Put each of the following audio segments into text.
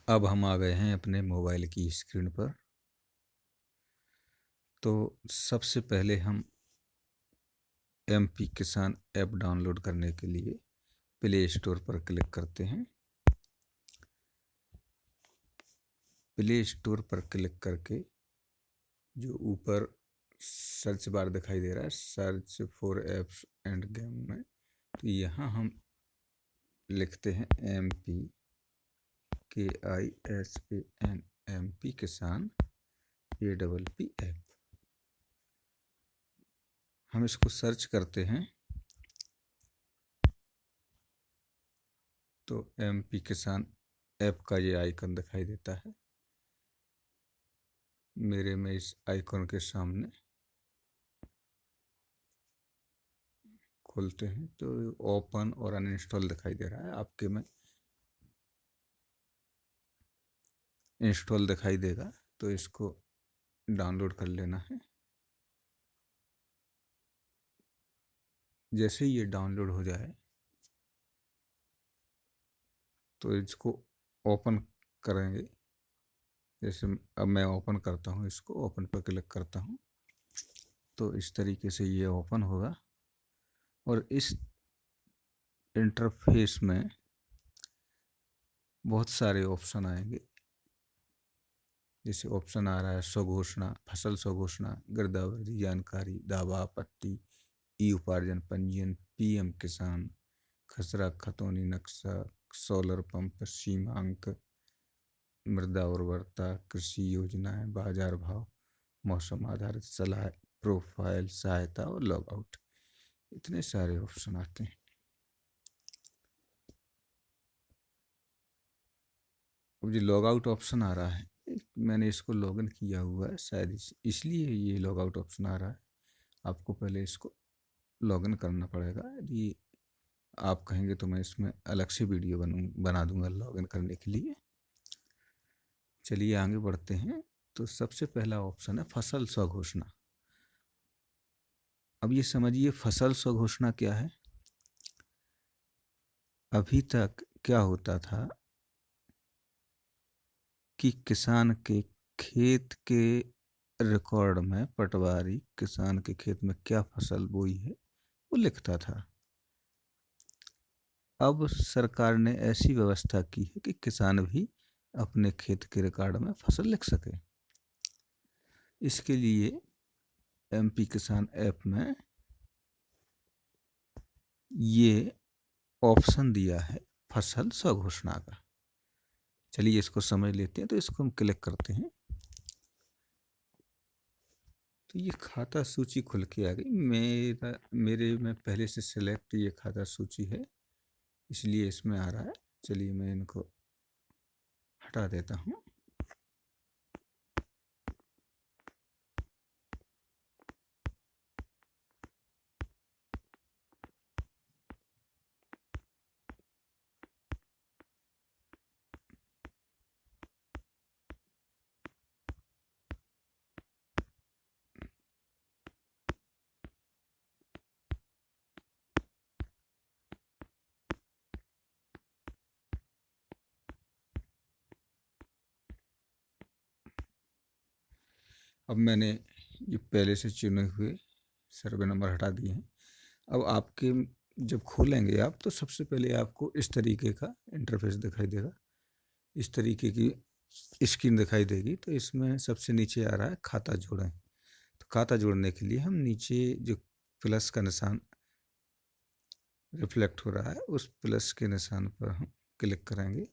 अब हम आ गए हैं अपने मोबाइल की स्क्रीन पर। तो सबसे पहले हम MP किसान ऐप डाउनलोड करने के लिए प्ले स्टोर पर क्लिक करते हैं। प्ले स्टोर पर क्लिक करके जो ऊपर सर्च बार दिखाई दे रहा है, search for apps end game में, तो यहाँ हम लिखते हैं MP KISAN MP किसान APP ऐप। हम इसको सर्च करते हैं तो MP किसान ऐप का ये आइकन दिखाई देता है मेरे में। इस आइकन के सामने खोलते हैं तो ओपन और अनइंस्टॉल दिखाई दे रहा है। आपके में इंस्टॉल दिखाई देगा, तो इसको डाउनलोड कर लेना है। जैसे ही ये डाउनलोड हो जाए तो इसको ओपन करेंगे। जैसे अब मैं ओपन करता हूँ, इसको ओपन पर क्लिक करता हूँ तो इस तरीके से ये ओपन होगा। और इस इंटरफेस में बहुत सारे ऑप्शन आएंगे। जैसे ऑप्शन आ रहा है स्वघोषणा, फसल स्वघोषणा, गिरदावरी जानकारी, दावा आपत्ति, ई उपार्जन पंजीयन, PM किसान, खसरा खतौनी नक्शा, सोलर पंप, सीमांक, मृदा उर्वरता, कृषि योजनाएं, बाजार भाव, मौसम आधारित सलाह, प्रोफाइल, सहायता और लॉग आउट। इतने सारे ऑप्शन आते हैं। अब जो लॉग आउट ऑप्शन आ रहा है, मैंने इसको लॉगिन किया हुआ है, शायद इसलिए ये लॉग आउट ऑप्शन आ रहा है। आपको पहले इसको लॉगिन करना पड़ेगा। यदि आप कहेंगे तो मैं इसमें अलग से वीडियो बना दूंगा लॉगिन करने के लिए। चलिए आगे बढ़ते हैं। तो सबसे पहला ऑप्शन है फसल स्वघोषणा। अब ये समझिए फसल स्वघोषणा क्या है। अभी तक क्या होता था कि किसान के खेत के रिकॉर्ड में पटवारी किसान के खेत में क्या फसल बोई है वो लिखता था। अब सरकार ने ऐसी व्यवस्था की है कि किसान भी अपने खेत के रिकॉर्ड में फसल लिख सके। इसके लिए MP किसान ऐप में ये ऑप्शन दिया है फसल स्वघोषणा का। चलिए इसको समझ लेते हैं। तो इसको हम क्लिक करते हैं तो ये खाता सूची खुल के आ गई। मेरे में पहले से सिलेक्ट ये खाता सूची है, इसलिए इसमें आ रहा है। चलिए मैं इनको हटा देता हूँ। अब मैंने ये पहले से चुने हुए सर्वे नंबर हटा दिए हैं। अब आपके जब खोलेंगे आप तो सबसे पहले आपको इस तरीके का इंटरफेस दिखाई देगा। इस तरीके की स्क्रीन दिखाई देगी। तो इसमें सबसे नीचे आ रहा है खाता जोड़ें। तो खाता जोड़ने के लिए हम नीचे जो प्लस का निशान रिफ्लेक्ट हो रहा है उस प्लस के निशान पर हम क्लिक करेंगे।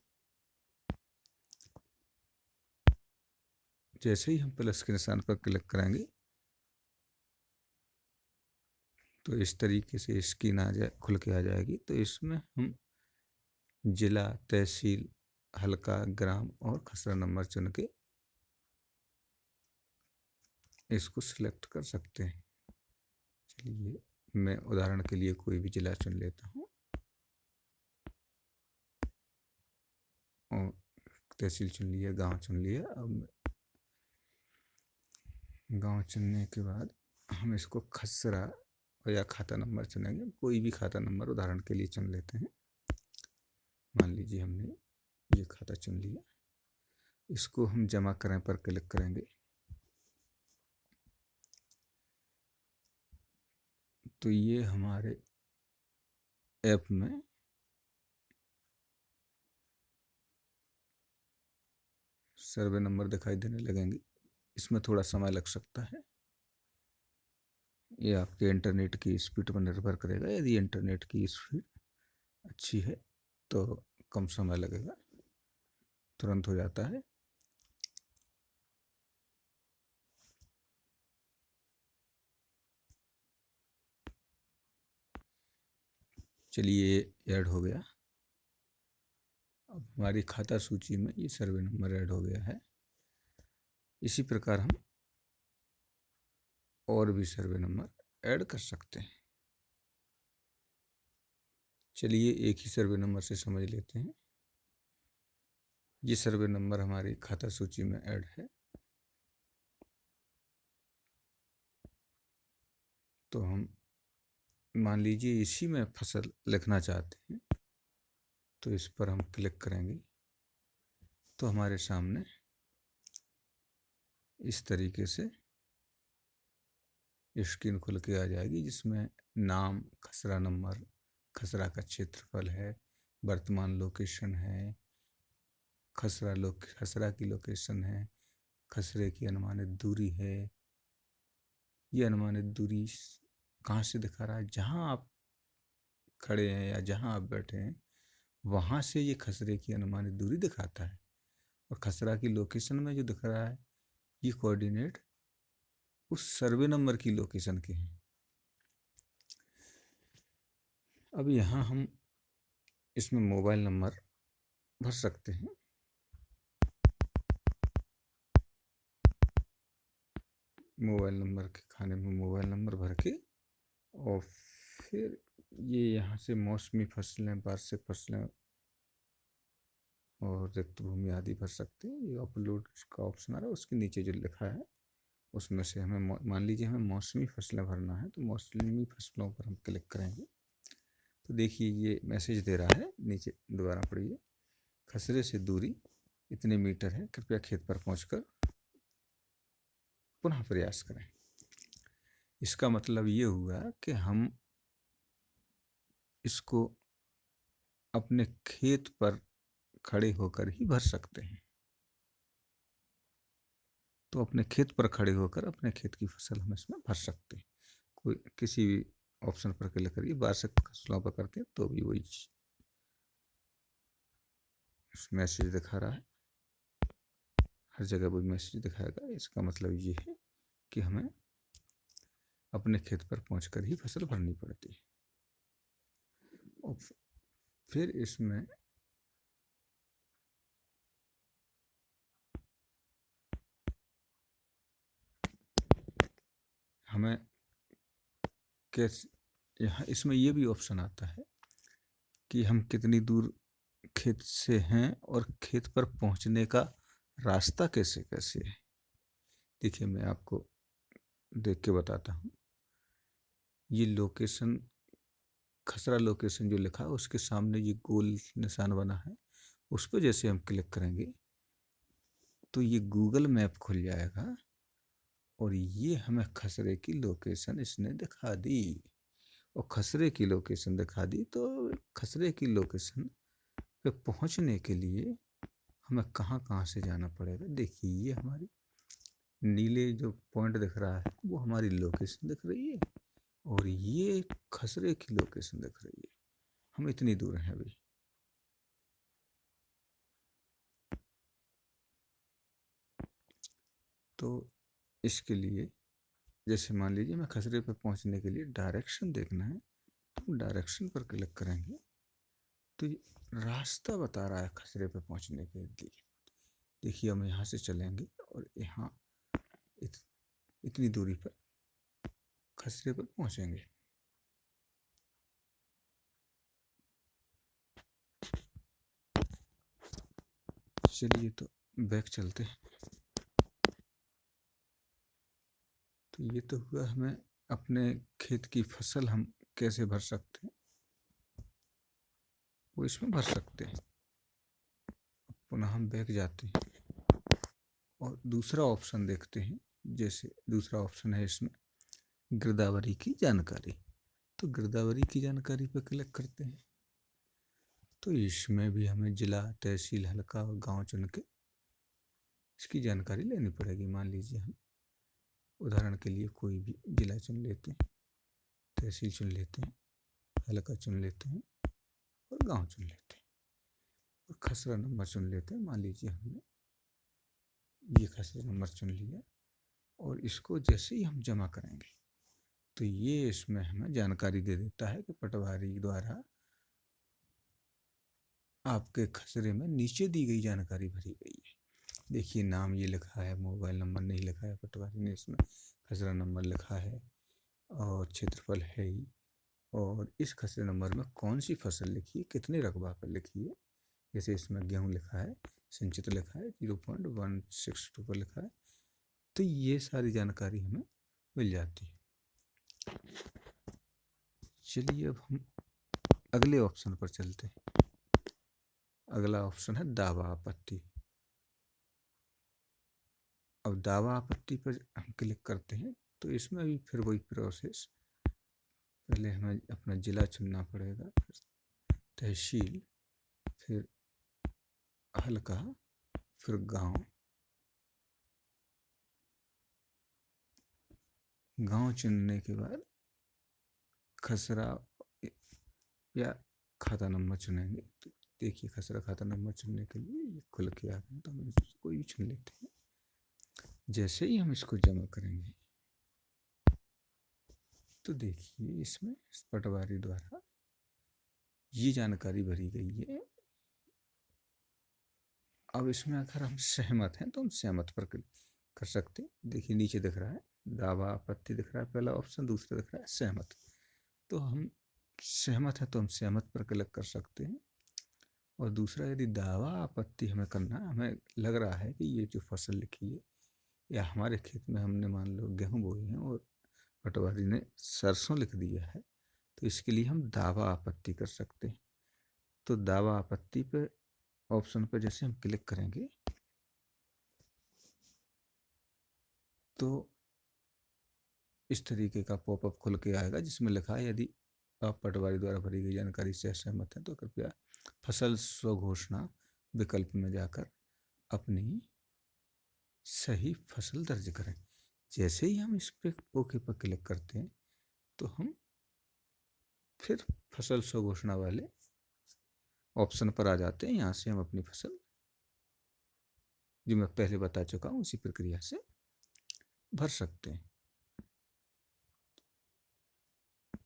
जैसे ही हम प्लस के निशान पर क्लिक करेंगे तो इस तरीके से स्क्रीन आ जाए, खुल के आ जाएगी। तो इसमें हम जिला, तहसील, हल्का, ग्राम और खसरा नंबर चुन के इसको सिलेक्ट कर सकते हैं। चलिए मैं उदाहरण के लिए कोई भी जिला चुन लेता हूँ और तहसील चुन लिया, गांव चुन लिया। अब गांव चुनने के बाद हम इसको खसरा या खाता नंबर चुनेंगे। कोई भी खाता नंबर उदाहरण के लिए चुन लेते हैं। मान लीजिए हमने ये खाता चुन लिया। इसको हम जमा करें पर क्लिक करेंगे तो ये हमारे ऐप में सर्वे नंबर दिखाई देने लगेंगे। इसमें थोड़ा समय लग सकता है, ये आपके इंटरनेट की स्पीड पर निर्भर करेगा। यदि इंटरनेट की स्पीड अच्छी है तो कम समय लगेगा, तुरंत हो जाता है। चलिए ऐड हो गया। अब हमारी खाता सूची में ये सर्वे नंबर ऐड हो गया है। इसी प्रकार हम और भी सर्वे नंबर ऐड कर सकते हैं। चलिए एक ही सर्वे नंबर से समझ लेते हैं। ये सर्वे नंबर हमारी खाता सूची में ऐड है, तो हम मान लीजिए इसी में फसल लिखना चाहते हैं, तो इस पर हम क्लिक करेंगे तो हमारे सामने इस तरीके से स्क्रीन खुल के आ जाएगी, जिसमें नाम, खसरा नंबर, खसरा का क्षेत्रफल है, वर्तमान लोकेशन है, खसरा की लोकेशन है, खसरे की अनुमानित दूरी है। ये अनुमानित दूरी कहाँ से दिखा रहा है? जहाँ आप खड़े हैं या जहाँ आप बैठे हैं वहाँ से ये खसरे की अनुमानित दूरी दिखाता है। और खसरा की लोकेशन में जो दिख रहा है ये कोऑर्डिनेट उस सर्वे नंबर की लोकेशन के हैं। अब यहाँ हम इसमें मोबाइल नंबर भर सकते हैं। मोबाइल नंबर के खाने में मोबाइल नंबर भर के और फिर ये यहाँ से मौसमी फसलें, वार्षिक फसलें और रिक्त भूमि आदि भर सकते हैं। ये अपलोड का ऑप्शन आ रहा है, उसके नीचे जो लिखा है उसमें से हमें मान लीजिए हमें मौसमी फसलें भरना है, तो मौसमी फसलों पर हम क्लिक करेंगे तो देखिए ये मैसेज दे रहा है। नीचे दोबारा पढ़िए, खसरे से दूरी इतने मीटर है, कृपया खेत पर पहुंचकर पुनः प्रयास करें। इसका मतलब ये हुआ कि हम इसको अपने खेत पर खड़े होकर ही भर सकते हैं। तो अपने खेत पर खड़े होकर अपने खेत की फसल हम इसमें भर सकते हैं। कोई किसी भी ऑप्शन पर क्लिक करिए, वार्षिक फसलों पर करते हैं तो भी वही मैसेज दिखा रहा है, हर जगह वही मैसेज दिखाएगा। इसका मतलब ये है कि हमें अपने खेत पर पहुंचकर ही फसल भरनी पड़ती है। और फिर इसमें हमें कैसे, यहाँ इसमें ये भी ऑप्शन आता है कि हम कितनी दूर खेत से हैं और खेत पर पहुंचने का रास्ता कैसे कैसे है। देखिए मैं आपको देख के बताता हूँ। ये लोकेशन, खसरा लोकेशन जो लिखा है उसके सामने ये गोल निशान बना है, उस पर जैसे हम क्लिक करेंगे तो ये गूगल मैप खुल जाएगा और ये हमें खसरे की लोकेशन इसने दिखा दी। और खसरे की लोकेशन दिखा दी तो खसरे की लोकेशन पे पहुंचने के लिए हमें कहाँ कहाँ से जाना पड़ेगा। देखिए ये हमारी नीले जो पॉइंट दिख रहा है वो हमारी लोकेशन दिख रही है और ये खसरे की लोकेशन दिख रही है। हम इतनी दूर हैं अभी। तो इसके लिए जैसे मान लीजिए मैं खसरे पे पहुंचने के लिए डायरेक्शन देखना है तो डायरेक्शन पर क्लिक करेंगे तो ये रास्ता बता रहा है खसरे पे पहुंचने के लिए। देखिए हम यहाँ से चलेंगे और यहाँ इतनी दूरी पर खसरे पर पहुंचेंगे। चलिए तो बैक चलते हैं। तो ये तो हुआ हमें अपने खेत की फसल हम कैसे भर सकते हैं, वो इसमें भर सकते हैं। पुनः हम बैक जाते हैं। और दूसरा ऑप्शन देखते हैं। जैसे दूसरा ऑप्शन है इसमें गिरदावरी की जानकारी। तो गिरदावरी की जानकारी पर क्लिक करते हैं। तो इसमें भी हमें जिला, तहसील, हल्का और गांव चुन के इसकी जानकारी लेनी पड़ेगी। मान लीजिए हम उदाहरण के लिए कोई भी जिला चुन लेते हैं, तहसील चुन लेते हैं, हल्का चुन लेते हैं और गांव चुन लेते हैं और खसरा नंबर चुन लेते हैं। मान लीजिए हमने ये खसरा नंबर चुन लिया और इसको जैसे ही हम जमा करेंगे तो ये इसमें हमें जानकारी दे देता है कि पटवारी द्वारा आपके खसरे में नीचे दी गई जानकारी भरी गई है। देखिए नाम ये लिखा है, मोबाइल नंबर नहीं लिखा है पटवारी ने, इसमें खसरा नंबर लिखा है और क्षेत्रफल है ही, और इस खसरे नंबर में कौन सी फसल लिखी है, कितने रकबा पर लिखी है। जैसे इसमें गेहूँ लिखा है, संचित लिखा है, 0.162 पर लिखा है। तो ये सारी जानकारी हमें मिल जाती है। चलिए अब हम अगले ऑप्शन पर चलते हैं। अगला ऑप्शन है दावा आपत्ति। अब दावा आपत्ति पर हम क्लिक करते हैं तो इसमें भी फिर वही प्रोसेस। पहले हमें अपना ज़िला चुनना पड़ेगा, फिर तहसील, फिर हल्का, फिर गांव। गांव चुनने के बाद खसरा या खाता नंबर चुनेंगे। तो देखिए खसरा खाता नंबर चुनने के लिए ये खुल के आ गए, तो हम कोई भी चुन लेते हैं। जैसे ही हम इसको जमा करेंगे तो देखिए इसमें पटवारी द्वारा ये जानकारी भरी गई है। अब इसमें अगर हम सहमत हैं तो हम सहमत पर क्लिक कर सकते हैं। देखिए नीचे दिख रहा है दावा आपत्ति दिख रहा है पहला ऑप्शन, दूसरा दिख रहा है सहमत। तो हम सहमत हैं तो हम सहमत पर क्लिक कर सकते हैं। और दूसरा, यदि दावा आपत्ति हमें करना है, हमें लग रहा है कि ये जो फसल लिखी है या हमारे खेत में हमने मान लो गेहूँ बोए हैं और पटवारी ने सरसों लिख दिया है, तो इसके लिए हम दावा आपत्ति कर सकते हैं। तो दावा आपत्ति पे ऑप्शन पर जैसे हम क्लिक करेंगे तो इस तरीके का पॉपअप खुल के आएगा जिसमें लिखा है यदि आप पटवारी द्वारा भरी गई जानकारी से असहमत हैं तो कृपया फसल स्वघोषणा विकल्प में जाकर अपनी सही फसल दर्ज करें। जैसे ही हम इस पे ओके पर क्लिक करते हैं तो हम फिर फसल स्वघोषणा वाले ऑप्शन पर आ जाते हैं। यहाँ से हम अपनी फसल, जो मैं पहले बता चुका हूँ, उसी प्रक्रिया से भर सकते हैं।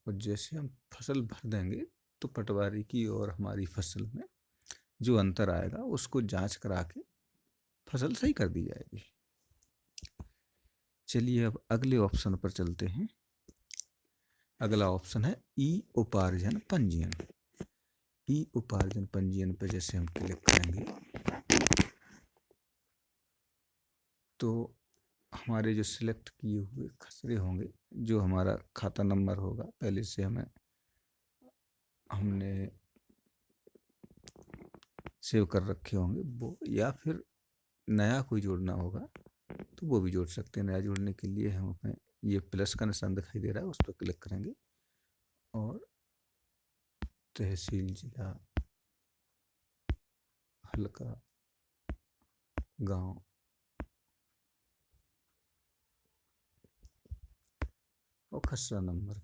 और जैसे हम फसल भर देंगे तो पटवारी की और हमारी फसल में जो अंतर आएगा उसको जांच करा के फसल सही कर दी जाएगी। चलिए अब अगले ऑप्शन पर चलते हैं। अगला ऑप्शन है ई उपार्जन पंजीयन। ई उपार्जन पंजीयन पर जैसे हम क्लिक करेंगे तो हमारे जो सिलेक्ट किए हुए खसरे होंगे, जो हमारा खाता नंबर होगा पहले से हमने सेव कर रखे होंगे वो, या फिर नया कोई जोड़ना होगा तो वो भी जोड़ सकते हैं। नया जोड़ने के लिए हम अपने ये प्लस का निशान दिखाई दे रहा है उस पर क्लिक करेंगे और तहसील, जिला, हल्का, गांव और खसरा नंबर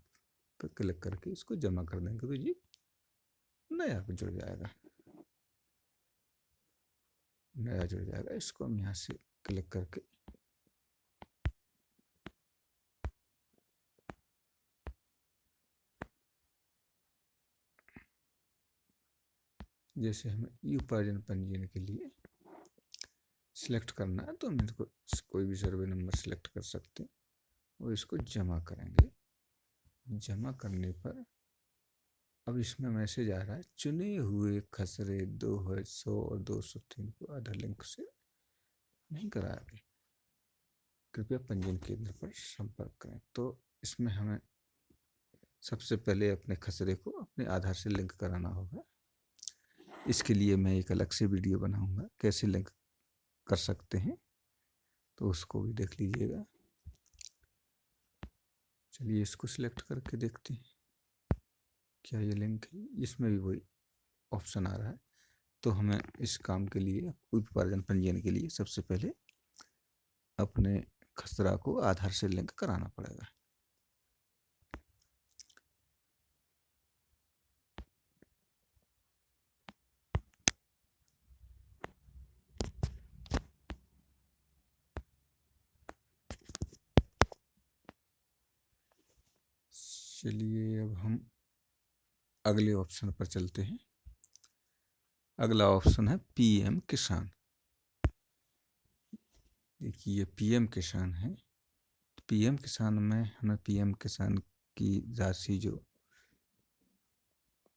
पर क्लिक करके इसको जमा कर देंगे तो ये नया जुड़ जाएगा। नया जुड़ जाएगा। इसको हम यहाँ से क्लिक करके जैसे हमें ई उपार्जन पंजीयन के लिए सिलेक्ट करना है तो हम इसको कोई भी सर्वे नंबर सिलेक्ट कर सकते हैं और इसको जमा करेंगे। जमा करने पर अब इसमें मैसेज आ रहा है चुने हुए खसरे 200 और 203 को आधार लिंक से नहीं कराया गया, कृपया पंजीयन केंद्र पर संपर्क करें। तो इसमें हमें सबसे पहले अपने खसरे को अपने आधार से लिंक कराना होगा। इसके लिए मैं एक अलग से वीडियो बनाऊंगा कैसे लिंक कर सकते हैं। तो उसको भी देख लीजिएगा। चलिए इसको सिलेक्ट करके देखते हैं क्या ये लिंक है। इसमें भी वही ऑप्शन आ रहा है। तो हमें इस काम के लिए उपार्जन पंजीयन के लिए सबसे पहले अपने खसरा को आधार से लिंक कराना पड़ेगा। चलिए अब हम अगले ऑप्शन पर चलते हैं। अगला ऑप्शन है पीएम किसान। देखिए ये पीएम किसान है। पीएम किसान में हमें पीएम किसान की राशि जो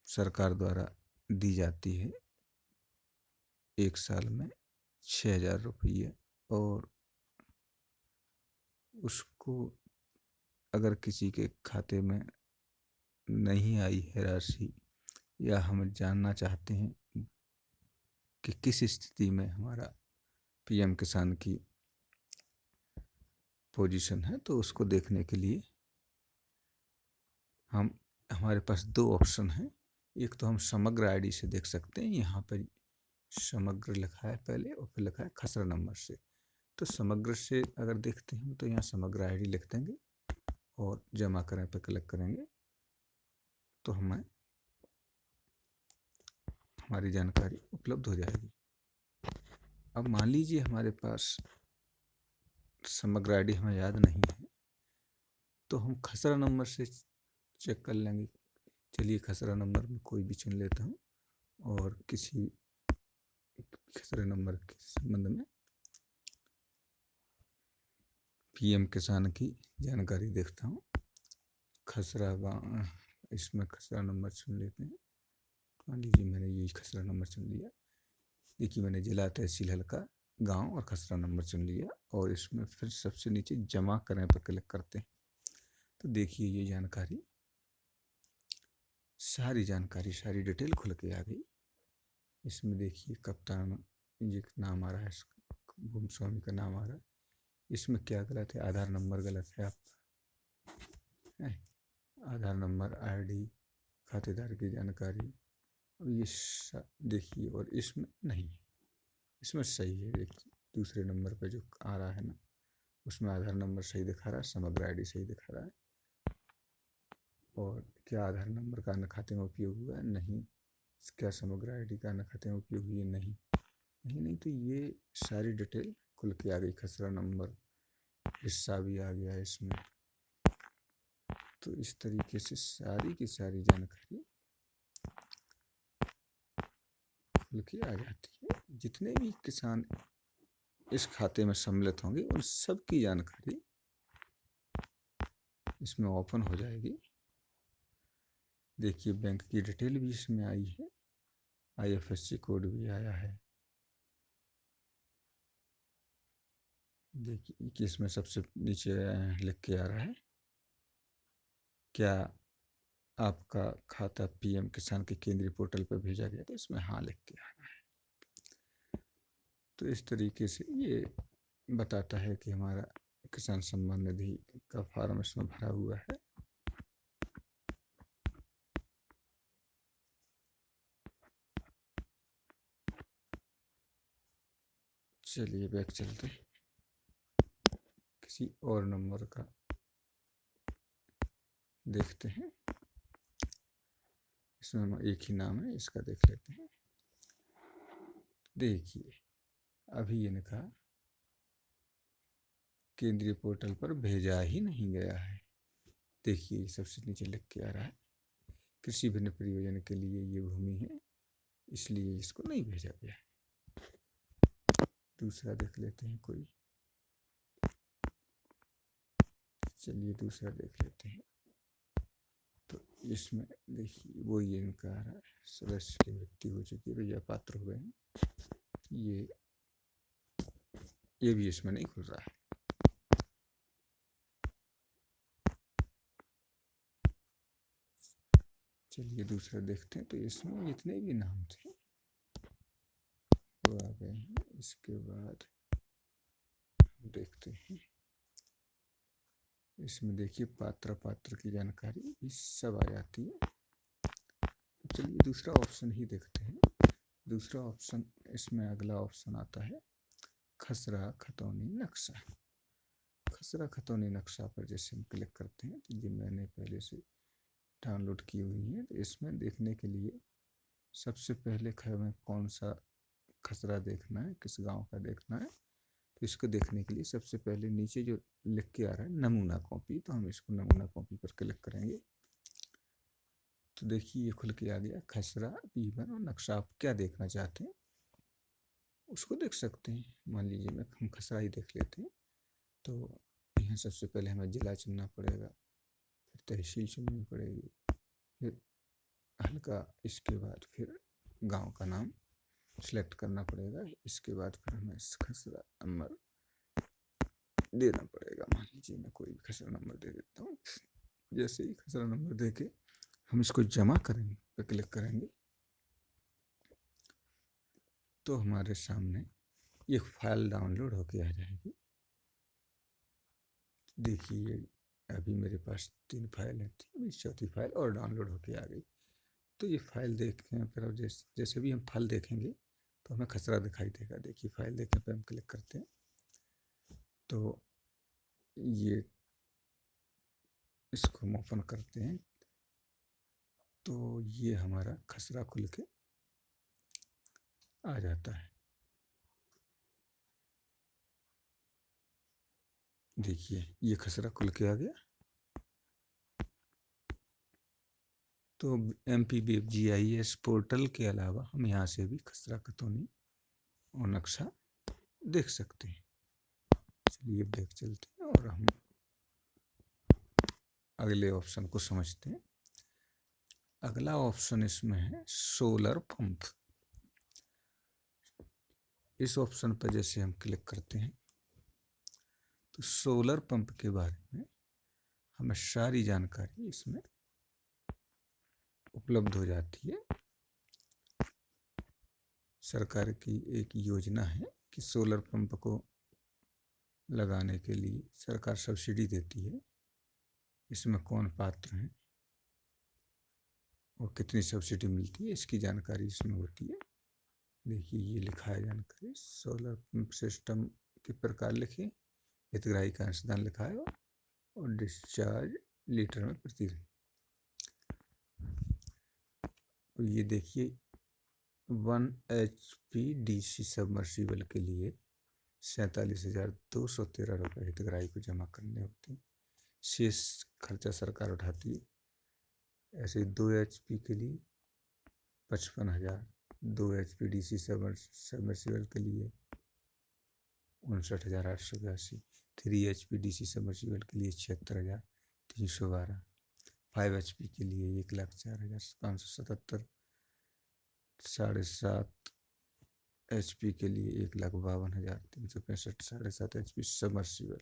सरकार द्वारा दी जाती है एक साल में 6,000 रुपये, और उसको अगर किसी के खाते में नहीं आई है राशि, या हम जानना चाहते हैं कि किस स्थिति में हमारा पीएम किसान की पोजीशन है, तो उसको देखने के लिए हमारे पास दो ऑप्शन हैं। एक तो हम समग्र आईडी से देख सकते हैं। यहाँ पर समग्र लिखा है पहले और फिर लिखा है खसरा नंबर से। तो समग्र से अगर देखते हैं तो यहाँ समग्र आईडी लिख देंगे और जमा करें पर क्लिक करेंगे तो हमें हमारी जानकारी उपलब्ध हो जाएगी। अब मान लीजिए हमारे पास समग्र आईडी हमें याद नहीं है, तो हम खसरा नंबर से चेक कर लेंगे। चलिए खसरा नंबर में कोई भी चुन लेता हूँ और किसी खसरे नंबर के संबंध में पीएम किसान की जानकारी देखता हूँ। खसरा इसमें खसरा नंबर चुन लेते हैं। मान लीजिए मैंने ये खसरा नंबर चुन लिया। देखिए मैंने जिला तहसील हल्का गांव और खसरा नंबर चुन लिया, और इसमें फिर सबसे नीचे जमा करें पर क्लिक करते हैं। तो देखिए ये जानकारी, सारी जानकारी, सारी डिटेल खुल के आ गई। इसमें देखिए कप्तान ये नाम आ रहा है, भूमि स्वामी का नाम आ रहा है। इसमें क्या गलत है? आधार नंबर गलत है आपका, आधार नंबर, आईडी, खातेदार की जानकारी, और ये देखिए, और इसमें नहीं, इसमें सही है। देखिए दूसरे नंबर पर जो आ रहा है ना, उसमें आधार नंबर सही दिखा रहा है, समग्र आईडी सही दिखा रहा है। और क्या आधार नंबर का अन्य खाते में उपयोग हुआ है? नहीं। क्या समग्र आईडी का अन्य खाते में उपयोग हुई है? नहीं। नहीं तो ये सारी डिटेल खुल के आ गई। खसरा नंबर हिस्सा भी आ गया इसमें। तो इस तरीके से सारी की सारी जानकारी खुल के आ जाती है। जितने भी किसान इस खाते में सम्मिलित होंगे उन सब की जानकारी इसमें ओपन हो जाएगी। देखिए बैंक की डिटेल भी इसमें आई है, IFSC कोड भी आया है। देखिए कि इसमें सबसे नीचे लिख के आ रहा है, क्या आपका खाता पीएम किसान के केंद्रीय पोर्टल पर भेजा गया? तो इसमें हाँ लिख के आ रहा है। तो इस तरीके से ये बताता है कि हमारा किसान सम्मान निधि का फॉर्म इसमें भरा हुआ है। चलिए बैक चलते हैं, किसी और नंबर का देखते हैं। इसमें एक ही नाम है, इसका देख लेते हैं। देखिए अभी इनका केंद्रीय पोर्टल पर भेजा ही नहीं गया है। देखिए सबसे नीचे लिख के आ रहा है, कृषि भिन्न प्रयोजन के लिए ये भूमि है, इसलिए इसको नहीं भेजा गया है। दूसरा देख लेते हैं कोई। चलिए दूसरा देख लेते हैं। तो इसमें देखिए वो ये इनका आ रहा है, सदस्य की मृत्यु हो चुकी है, भैया पात्र हो गए हैं। ये भी इसमें नहीं खुल रहा है। चलिए दूसरा देखते हैं। तो इसमें जितने भी नाम थे वो आ गए हैं। इसके बाद देखते हैं। इसमें देखिए पात्र की जानकारी ये सब आ जाती है। चलिए दूसरा ऑप्शन ही देखते हैं। दूसरा ऑप्शन, इसमें अगला ऑप्शन आता है खसरा खतौनी नक्शा। खसरा खतौनी नक्शा पर जैसे हम क्लिक करते हैं तो ये मैंने पहले से डाउनलोड की हुई है। तो इसमें देखने के लिए सबसे पहले हमें कौन सा खसरा देखना है, किस गांव का देखना है, तो इसको देखने के लिए सबसे पहले नीचे जो लिख के आ रहा है नमूना कॉपी, तो हम इसको नमूना कॉपी पर क्लिक करेंगे। तो देखिए ये खुल के आ गया खसरा B1 और नक्शा। आप क्या देखना चाहते हैं उसको देख सकते हैं। मान लीजिए हम खसरा ही देख लेते हैं। तो यहाँ सबसे पहले हमें जिला चुनना पड़ेगा, फिर तहसील चुननी पड़ेगी, फिर हल्का, इसके बाद फिर गांव का नाम सिलेक्ट करना पड़ेगा। इसके बाद फिर हमें खसरा नंबर देना पड़ेगा। मान लीजिए मैं कोई भी खसरा नंबर दे देता हूँ। जैसे ही खसरा नंबर दे के हम इसको जमा करेंगे पे क्लिक करेंगे तो हमारे सामने ये फाइल डाउनलोड होके आ जाएगी। देखिए अभी मेरे पास 3 फाइल है, चौथी फाइल और डाउनलोड होके आ गई। तो ये फाइल देखें, फिर जैसे भी हम फाइल देखेंगे तो हमें खसरा दिखाई देगा। देखिए फाइल देखने पे हम क्लिक करते हैं तो ये इसको हम ओपन करते हैं तो ये हमारा खसरा खुल के आ जाता है। देखिए ये खसरा खुल के आ गया। तो MPBF-GIS पोर्टल के अलावा हम यहाँ से भी खसरा खतौनी और नक्शा देख सकते हैं। चलिए बैक चलते हैं और हम अगले ऑप्शन को समझते हैं। अगला ऑप्शन इसमें है सोलर पंप। इस ऑप्शन पर जैसे हम क्लिक करते हैं तो सोलर पंप के बारे में हमें सारी जानकारी इसमें उपलब्ध हो जाती है। सरकार की एक योजना है कि सोलर पंप को लगाने के लिए सरकार सब्सिडी देती है। इसमें कौन पात्र हैं और कितनी सब्सिडी मिलती है इसकी जानकारी इसमें होती है। देखिए ये लिखा है जानकारी, सोलर पंप सिस्टम के प्रकार लिखे, हितग्राही का अंशदान लिखा है और डिस्चार्ज लीटर में प्रति। तो ये देखिए 1 HP DC सबमर्सिबल के लिए 47,213 रुपये हितग्राही को जमा करने होते हैं। शेष खर्चा सरकार उठाती है। ऐसे 2 HP के लिए 55,000, 2 HP DC सबमर्सिबल के लिए 59,882, 3 HP DC सबमर्सिबल के लिए 76,312, 5 HP के लिए 1,04,577, 7.5 HP के लिए 1,52,365, 7.5 HP submersible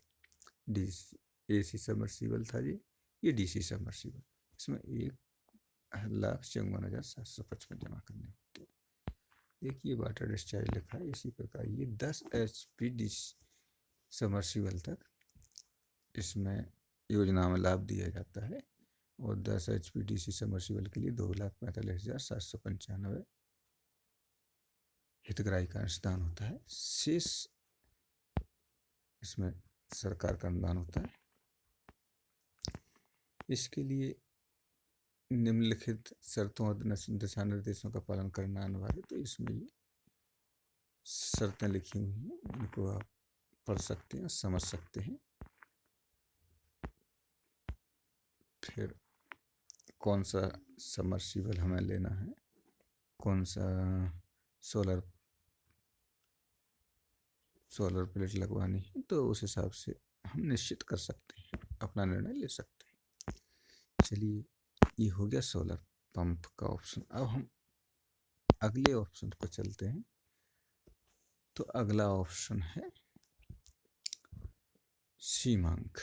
DC AC submersible था जी, ये DC सबमर्सिबल। इसमें 1,54,755 जमा करने होते हैं। देखिए वाटर डिस्चार्ज लिखा है। इसी प्रकार ये 10 HP DC सबमर्सिबल तक इसमें योजना में लाभ दिया जाता है और 10 HP DC सबमर्सिबल के लिए 2,45,795 हितग्राही का अंशदान होता है। शेष इसमें सरकार का अनुदान होता है। इसके लिए निम्नलिखित शर्तों और दिशा निर्देशों का पालन करना अनिवार्य। तो इसमें ये शर्तें लिखी हुई हैं, इनको आप पढ़ सकते हैं, समझ सकते हैं। फिर कौन सा सबमर्सिबल हमें लेना है, कौन सा सोलर प्लेट लगवानी है, तो उस हिसाब से हम निश्चित कर सकते हैं, अपना निर्णय ले सकते हैं। चलिए ये हो गया सोलर पंप का ऑप्शन। अब हम अगले ऑप्शन पर चलते हैं। तो अगला ऑप्शन है सीमांक।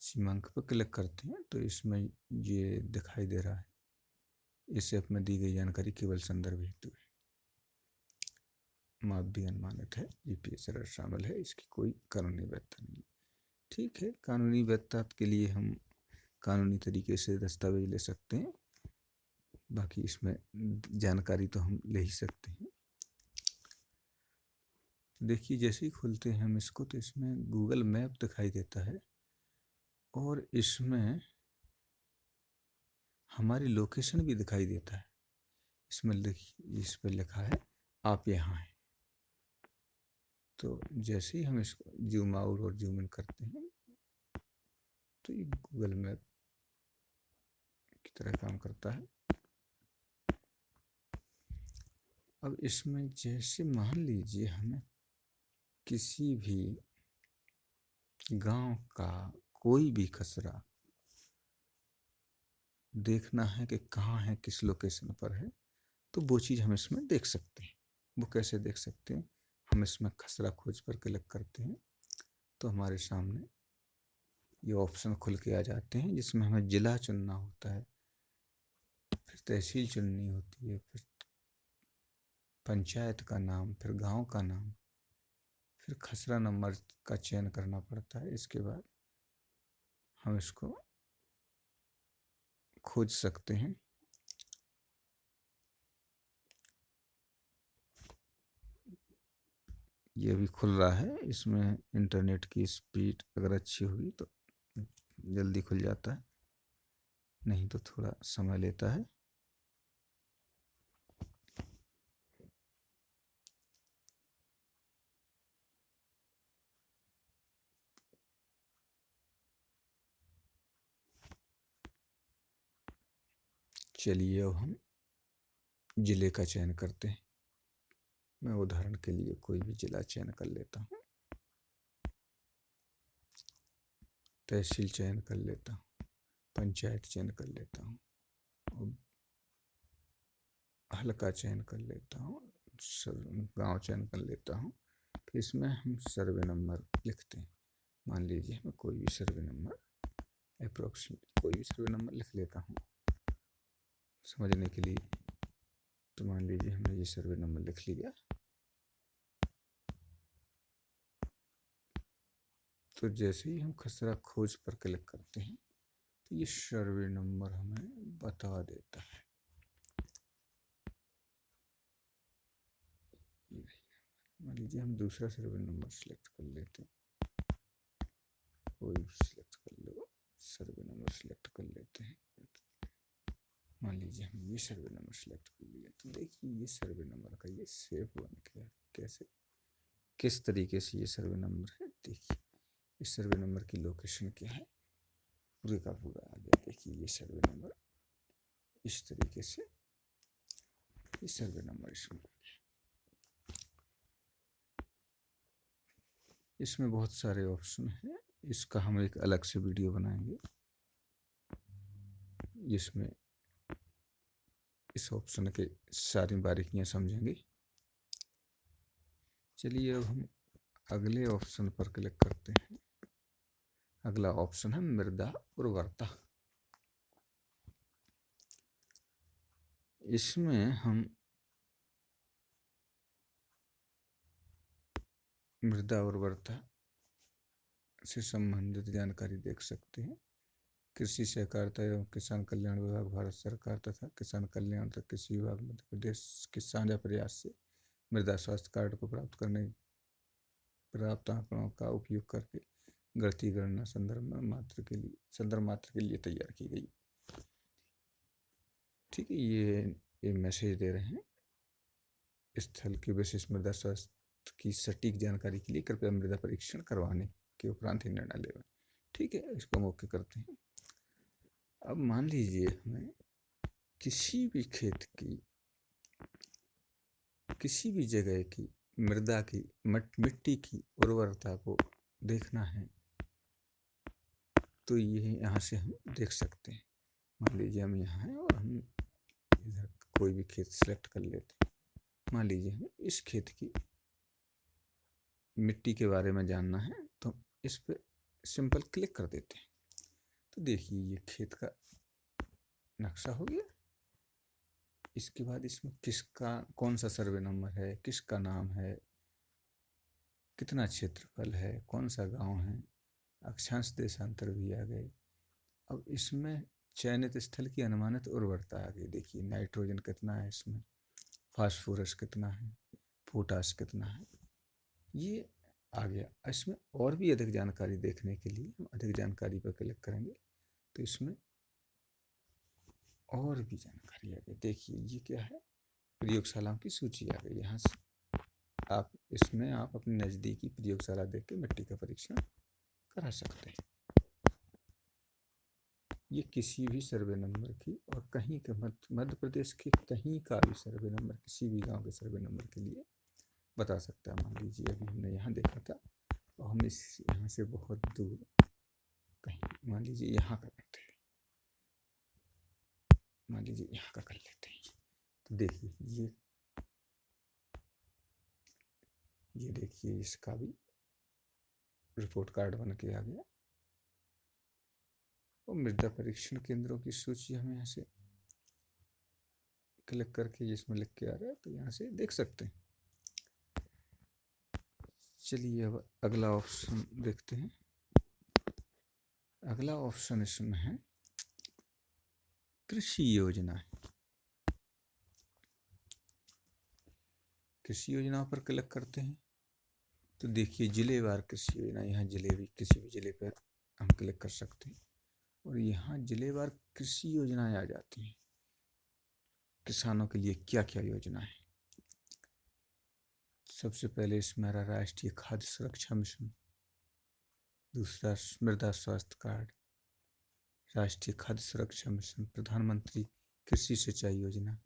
सीमांक पर क्लिक करते हैं तो इसमें ये दिखाई दे रहा है, इस ऐप में दी गई जानकारी केवल संदर्भ हेतु है। माप भी अनुमानित है, जीपीएस एरर शामिल है, इसकी कोई कानूनी वैधता नहीं। ठीक है, कानूनी वैधता के लिए हम कानूनी तरीके से दस्तावेज ले सकते हैं, बाकी इसमें जानकारी तो हम ले ही सकते हैं। देखिए जैसे ही खोलते हैं हम इसको तो इसमें गूगल मैप दिखाई देता है और इसमें हमारी लोकेशन भी दिखाई देता है। इसमें देखिए इस पर लिखा है आप यहाँ हैं। तो जैसे ही हम इसको जूम आउट और जूम इन करते हैं तो ये गूगल मैप की तरह काम करता है। अब इसमें जैसे मान लीजिए हमें किसी भी गांव का कोई भी खसरा देखना है कि कहाँ है, किस लोकेशन पर है, तो वो चीज़ हम इसमें देख सकते हैं। वो कैसे देख सकते हैं? हम इसमें खसरा खोज पर क्लिक करते हैं तो हमारे सामने ये ऑप्शन खुल के आ जाते हैं, जिसमें हमें ज़िला चुनना होता है, फिर तहसील चुननी होती है, फिर पंचायत का नाम, फिर गांव का नाम, फिर खसरा नंबर का चयन करना पड़ता है। इसके बाद हम इसको खोज सकते हैं। ये भी खुल रहा है। इसमें इंटरनेट की स्पीड अगर अच्छी होगी तो जल्दी खुल जाता है, नहीं तो थोड़ा समय लेता है। चलिए अब हम ज़िले का चयन करते हैं। मैं उदाहरण के लिए कोई भी ज़िला चयन कर लेता हूँ, तहसील चयन कर लेता हूँ, पंचायत चयन कर लेता हूँ, हल्का चयन कर लेता हूँ, गांव चयन कर लेता हूँ। फिर इसमें हम सर्वे नंबर लिखते हैं। मान लीजिए मैं कोई भी सर्वे नंबर अप्रोक्सीमेट कोई भी सर्वे नंबर लिख लेता हूँ समझने के लिए। तो मान लीजिए हमने ये सर्वे नंबर लिख लिया। तो जैसे ही हम खसरा खोज पर क्लिक करते हैं तो ये सर्वे नंबर हमें बता देता है। मान लीजिए हम दूसरा सर्वे नंबर सेलेक्ट कर लेते हैं, कोई भी सिलेक्ट कर लो, सर्वे नंबर सेलेक्ट कर लेते हैं। मान लीजिए हम ये सर्वे नंबर सेलेक्ट कर लिया। तो देखिए ये सर्वे नंबर का ये सेव बन गया। कैसे, किस तरीके से ये सर्वे नंबर है, देखिए इस सर्वे नंबर की लोकेशन क्या है, पूरे का पूरा आ गया। देखिए ये सर्वे नंबर इस तरीके से, ये सर्वे नंबर इसमें। इसमें बहुत सारे ऑप्शन हैं, इसका हम एक अलग से वीडियो बनाएंगे जिसमें इस ऑप्शन के सारी बारीकियां समझेंगे। चलिए अब हम अगले ऑप्शन पर क्लिक करते हैं। अगला ऑप्शन है मृदा उर्वरता। इसमें हम मृदा उर्वरता से संबंधित जानकारी देख सकते हैं। कृषि सहकारिता एवं किसान कल्याण विभाग भारत सरकार तथा किसान कल्याण तथा कृषि विभाग मध्य प्रदेश के साझा प्रयास से मृदा स्वास्थ्य कार्ड को प्राप्त करने प्राप्त आंकड़ों का उपयोग करके गणती गणना संदर्भ मात्र के लिए तैयार की गई। ठीक है, ये मैसेज दे रहे हैं, स्थल की विशिष्ट मृदा स्वास्थ्य की सटीक जानकारी के लिए कृपया मृदा परीक्षण करवाने के उपरांत ही निर्णय लें। ठीक है, इसको हम ओके करते हैं। अब मान लीजिए हमें किसी भी खेत की, किसी भी जगह की मृदा की मिट्टी की उर्वरता को देखना है तो ये यहाँ से हम देख सकते हैं। मान लीजिए हम यहाँ हैं और हम इधर कोई भी खेत सेलेक्ट कर लेते हैं। मान लीजिए हमें इस खेत की मिट्टी के बारे में जानना है तो इस पर सिंपल क्लिक कर देते हैं। तो देखिए ये खेत का नक्शा हो गया। इसके बाद इसमें किसका कौन सा सर्वे नंबर है, किसका नाम है, कितना क्षेत्रफल है, कौन सा गांव है, अक्षांश देशांतर भी आ गए। अब इसमें चयनित स्थल की अनुमानित उर्वरता आ गई। देखिए नाइट्रोजन कितना है इसमें, फास्फोरस कितना है, पोटास कितना है, ये आ गया। इसमें और भी अधिक जानकारी देखने के लिए हम अधिक जानकारी पर क्लिक करेंगे तो इसमें और भी जानकारी आ गई। देखिए ये क्या है, प्रयोगशालाओं की सूची आ गई। यहाँ से आप अपनी नज़दीकी प्रयोगशाला देख के मिट्टी का परीक्षण करा सकते हैं। ये किसी भी सर्वे नंबर की और कहीं के मध्य प्रदेश के कहीं का भी सर्वे नंबर, किसी भी गांव के सर्वे नंबर के लिए बता सकता है। मान लीजिए अभी हमने यहाँ देखा था और हम यहाँ से बहुत दूर कहीं, मान लीजिए यहाँ का करते हैं, मान लीजिए यहाँ का कर लेते हैं। तो देखिए ये देखिए इसका भी रिपोर्ट कार्ड बन के आ गया। और मृदा परीक्षण केंद्रों की सूची हम यहाँ से क्लिक करके जिसमें लिख के आ रहा है तो यहाँ से देख सकते हैं। चलिए अब अगला ऑप्शन देखते हैं। अगला ऑप्शन इसमें है कृषि योजना। कृषि योजना पर क्लिक करते हैं तो देखिए जिलेवार कृषि योजना, यहाँ जिले भी किसी भी जिले पर हम क्लिक कर सकते हैं और यहाँ जिलेवार कृषि योजनाएं आ जाती हैं। किसानों के लिए क्या क्या योजना है। सबसे पहले इसमें आ रहा राष्ट्रीय खाद्य सुरक्षा मिशन, दूसरा मृदा स्वास्थ्य कार्ड, राष्ट्रीय खाद्य सुरक्षा मिशन, प्रधानमंत्री कृषि सिंचाई योजना,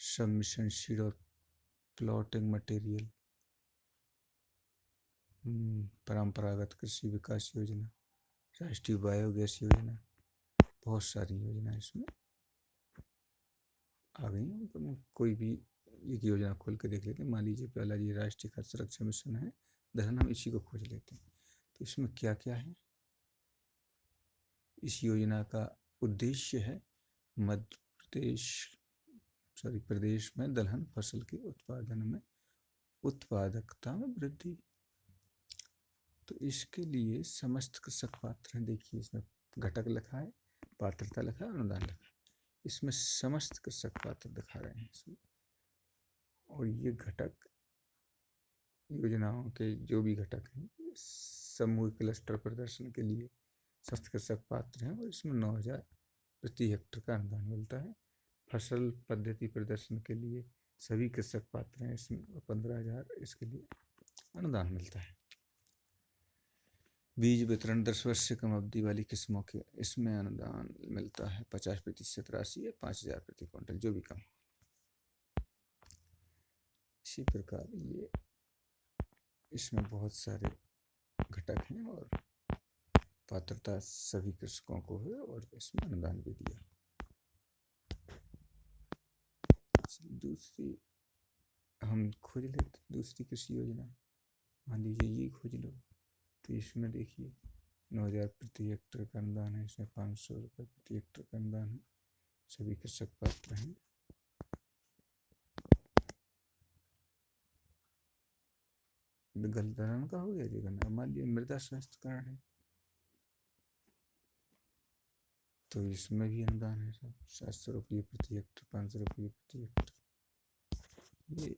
सब मिशन सीड और प्लॉटिंग मटेरियल, परंपरागत कृषि विकास योजना, राष्ट्रीय बायोगैस योजना, बहुत सारी योजना इसमें आ गई हैं। तो कोई भी एक योजना खोल के देख लेते हैं। मान लीजिए पहला ये राष्ट्रीय खाद्य सुरक्षा मिशन है, दरअसल हम इसी को खोज लेते हैं। तो इसमें क्या क्या है। इस योजना का उद्देश्य है प्रदेश में दलहन फसल के उत्पादन में उत्पादकता में वृद्धि। तो इसके लिए समस्त कृषक पात्र हैं। देखिए इसमें घटक लिखा है, पात्रता लिखा है, अनुदान लिखा है। इसमें समस्त कृषक पात्र दिखा रहे हैं इसमें। और ये घटक योजनाओं के जो भी घटक हैं समूह क्लस्टर प्रदर्शन के लिए समस्त कृषक पात्र हैं और इसमें 9,000 प्रति हेक्टेयर का अनुदान मिलता है। फसल पद्धति प्रदर्शन के लिए सभी कृषक पात्र हैं, इसमें 15,000 इसके लिए अनुदान मिलता है। बीज वितरण 10 वर्ष से कम अवधि वाली किस्मों के इसमें अनुदान मिलता है 50% राशि है, 5,000 प्रति क्विंटल, जो भी कम। इसी प्रकार ये इसमें बहुत सारे घटक हैं और पात्रता सभी कृषकों को है और इसमें अनुदान भी दिया। दूसरी हम खोज लेते दूसरी कृषि योजना। मान लीजिए ये खोज लो तो इसमें देखिए 9,000 प्रति हेक्टेयर का अनुदान है, इसमें 500 रुपये प्रति हेक्टेयर का अनुदान है, सभी कृषक पात्र हैं। गलत का हो गया जी करना। मान लीजिए मृदा स्वास्थ्य कार्ड है तो इसमें भी अनुदान है सब 700 रुपये प्रति हेक्टेयर, 500 रुपये प्रति हेक्टेयर। ये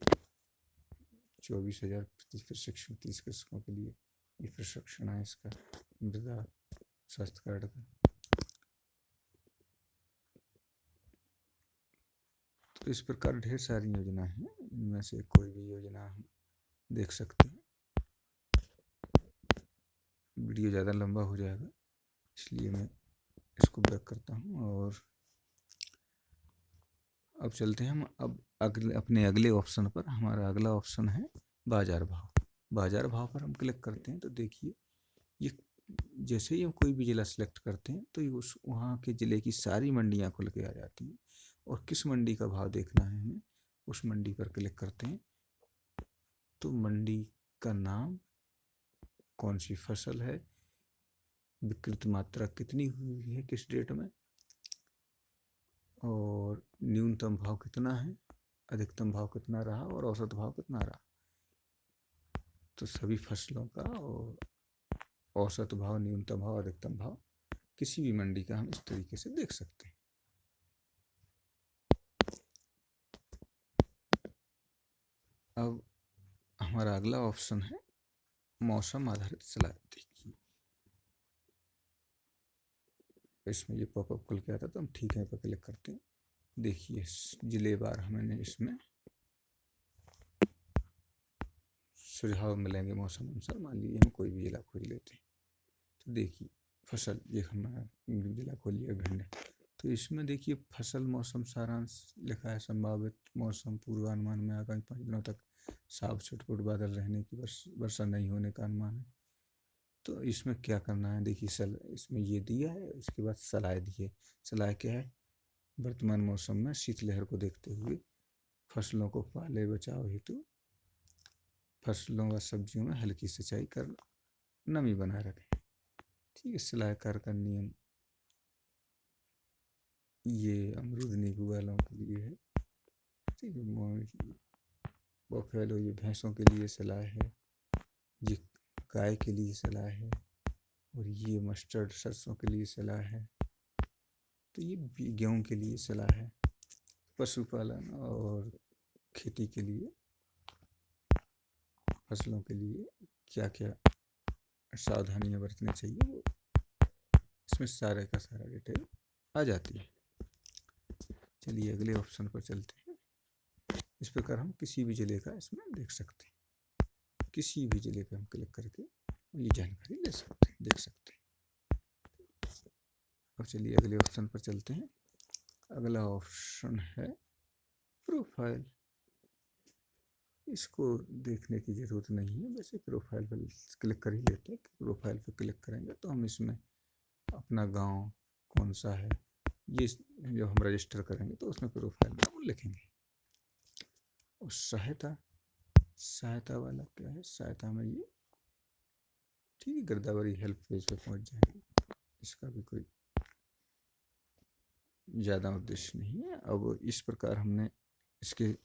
24,000 प्रति प्रशिक्षण 30 कृषकों के लिए ये प्रशिक्षण है इसका मृदा स्वास्थ्य कार्ड का। तो इस प्रकार ढेर सारी योजना हैं, इनमें से कोई भी योजना हम देख सकते हैं। वीडियो ज़्यादा लंबा हो जाएगा इसलिए मैं इसको बैक करता हूँ और अब चलते हैं हम अपने अगले ऑप्शन पर। हमारा अगला ऑप्शन है बाजार भाव। बाजार भाव पर हम क्लिक करते हैं तो देखिए ये जैसे ही हम कोई भी ज़िला सेलेक्ट करते हैं तो ये वहाँ के ज़िले की सारी मंडियाँ खुल के आ जाती हैं और किस मंडी का भाव देखना है हमें उस मंडी पर क्लिक करते हैं तो मंडी का नाम, कौन सी फसल है, विकृत मात्रा कितनी हुई है किस डेट में और न्यूनतम भाव कितना है, अधिकतम भाव कितना रहा और औसत भाव कितना रहा। तो सभी फसलों का और औसत भाव, न्यूनतम भाव, अधिकतम भाव किसी भी मंडी का हम इस तरीके से देख सकते हैं। अब हमारा अगला ऑप्शन है मौसम आधारित सलाह। देखिए इसमें ये पॉपअप खुल के आता तो हम ठीक है पर क्लिक करते हैं। देखिए जिलेवार हमें इसमें सुझाव मिलेंगे मौसम अनुसार। मान लीजिए हम कोई भी जिला खोज लेते हैं तो देखिए फसल, ये हमारा जिला खोज लिया भिंड, तो इसमें देखिए फसल मौसम सारांश लिखा है। संभावित मौसम पूर्वानुमान में आगामी 5 दिनों तक साफ छुटपुट बादल रहने की, वर्षा नहीं होने का अनुमान है। तो इसमें क्या करना है, देखिए इसमें ये दिया है, इसके बाद सलाह दी है। सलाह क्या है, वर्तमान मौसम में शीतलहर को देखते हुए फसलों को पाले बचाव हेतु फसलों व सब्जियों में हल्की सिंचाई कर नमी बनाए रखें। ठीक है, सलाहकार का नियम ये अमरूद नींबू वालों के लिए है। ठीक है, बफेलो ये भैंसों के लिए सलाह है, ये गाय के लिए सलाह है, और ये मस्टर्ड सरसों के लिए सलाह है, तो ये गेहूँ के लिए सलाह है। पशुपालन और खेती के लिए, फसलों के लिए क्या क्या सावधानियां बरतनी चाहिए, वो इसमें सारे का सारा डिटेल आ जाती है। चलिए अगले ऑप्शन पर चलते हैं। इस प्रकार हम किसी भी जिले का इसमें देख सकते हैं। किसी भी जिले पे हम क्लिक करके ये जानकारी ले सकते हैं, देख सकते हैं। अब चलिए अगले ऑप्शन पर चलते हैं। अगला ऑप्शन है प्रोफाइल। इसको देखने की ज़रूरत नहीं है, वैसे प्रोफाइल पर क्लिक कर ही लेते हैं। प्रोफाइल पर क्लिक करेंगे तो हम इसमें अपना गांव कौन सा है ये जब हम रजिस्टर करेंगे तो उसमें प्रोफाइल में वो लिखेंगे। और सहायता वाला क्या है, सहायता में ये ठीक है गिरदावरी हेल्प पेज पे पहुंच जाएंगे। इसका भी कोई ज़्यादा उद्देश्य नहीं है। अब इस प्रकार हमने इसके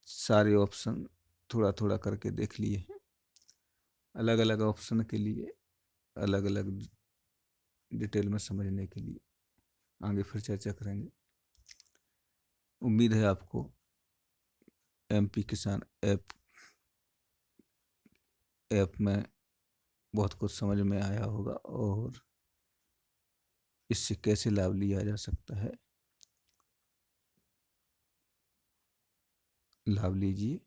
सारे ऑप्शन थोड़ा थोड़ा करके देख लिए हैं। अलग अलग ऑप्शन के लिए अलग अलग डिटेल में समझने के लिए आगे फिर चर्चा करेंगे। उम्मीद है आपको MP किसान ऐप में बहुत कुछ समझ में आया होगा और इससे कैसे लाभ लिया जा सकता है, लाभ लीजिए।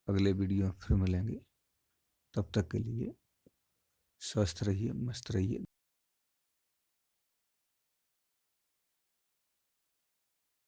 अगले वीडियो में फिर मिलेंगे, तब तक के लिए स्वस्थ रहिए, मस्त रहिए।